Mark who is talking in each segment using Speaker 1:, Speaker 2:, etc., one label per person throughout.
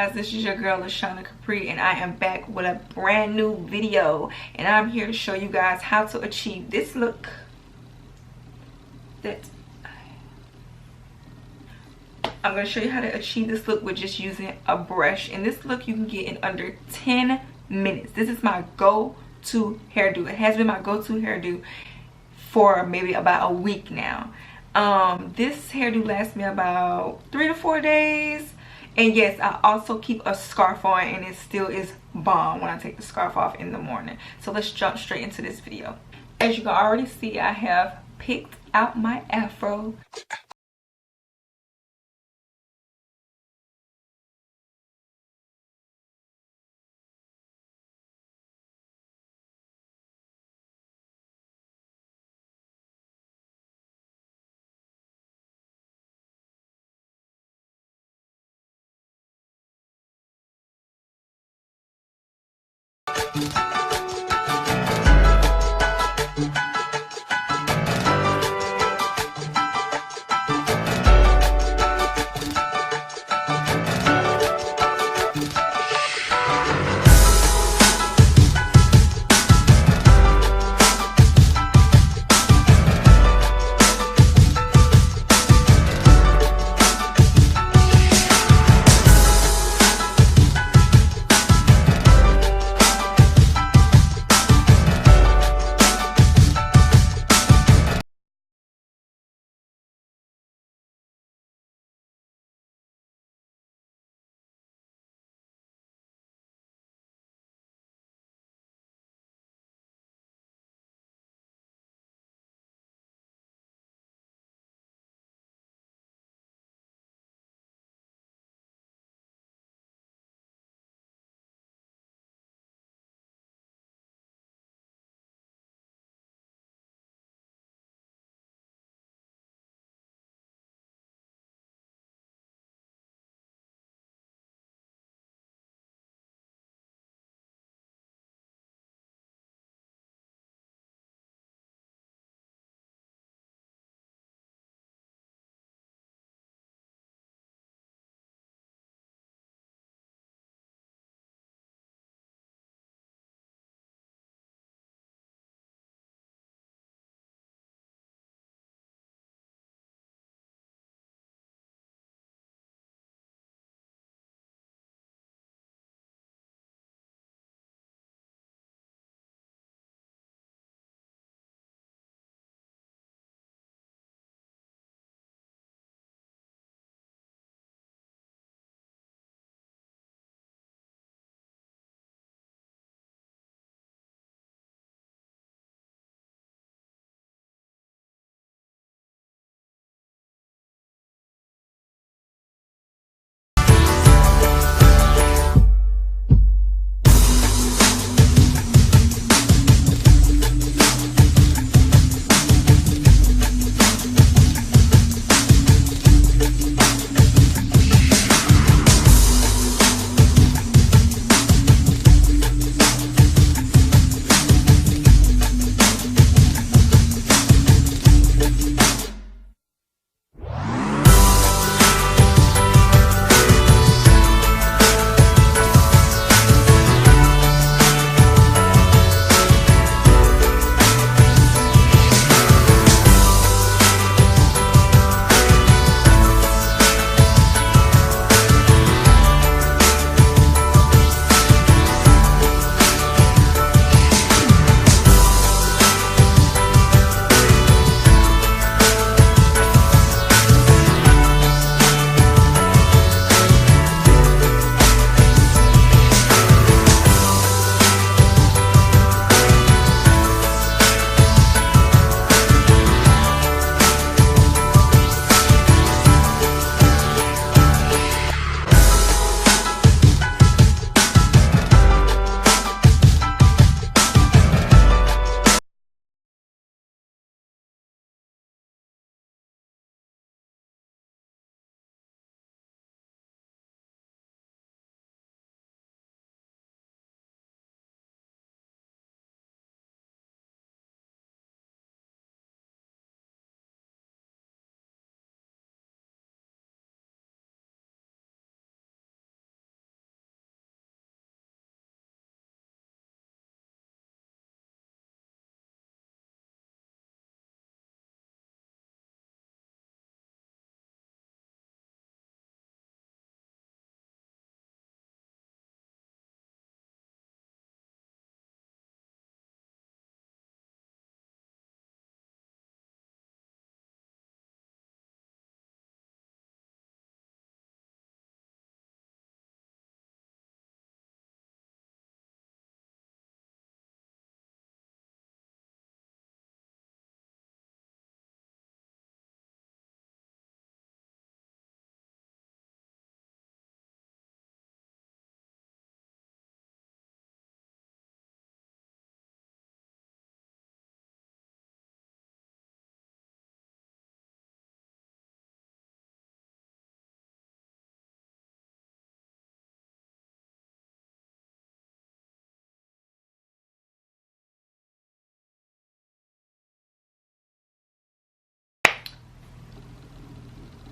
Speaker 1: guys, this is your girl LaShondacapri, and I am back with a brand new video, and I'm here to show you guys how to achieve this look I'm going to show you how to achieve this look with just using a brush. And this look you can get in under 10 minutes. This is my go-to hairdo. It has been my go-to hairdo for maybe about a week now. This hairdo lasts me about 3 to 4 days. And yes, I also keep a scarf on, and it still is bomb when I take the scarf off in the morning. So let's jump straight into this video. As you can already see, I have picked out my afro.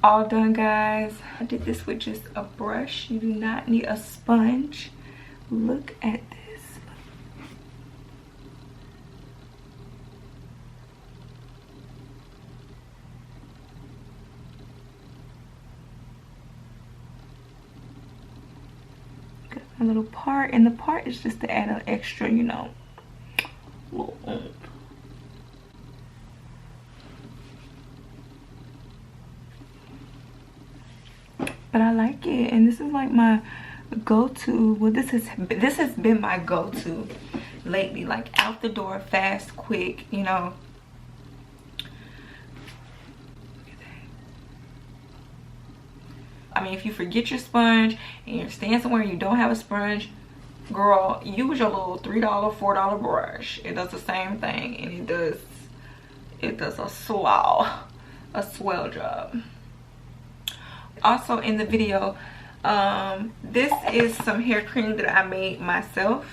Speaker 1: all done, guys. I did this with just a brush. You do not need a sponge. Look at this. Got a little part, and the part is just to add an extra, you know, little oomph. But I like it, and this is like my go-to. Well, this has been my go-to lately, like out the door, fast, quick, you know. I mean, if you forget your sponge and you're staying somewhere and you don't have a sponge, girl, use your little $3, $4 brush. It does the same thing, and it does a swell job. Also in the video, this is some hair cream that I made myself.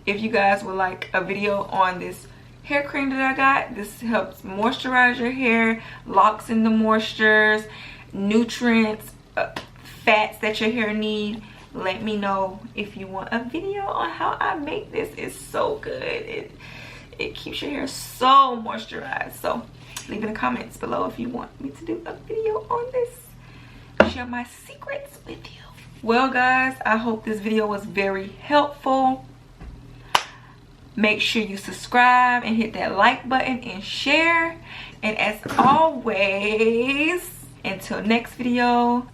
Speaker 1: If you guys would like a video on this hair cream that I got, this helps moisturize your hair, locks in the moistures, nutrients, fats that your hair need, let me know if you want a video on how I make this. It's so good. It keeps your hair so moisturized. So leave in the comments below if you want me to do a video on this. Share my secrets with you. Well, guys, I hope this video was very helpful. Make sure you subscribe and hit that like button and share. And as always, until next video,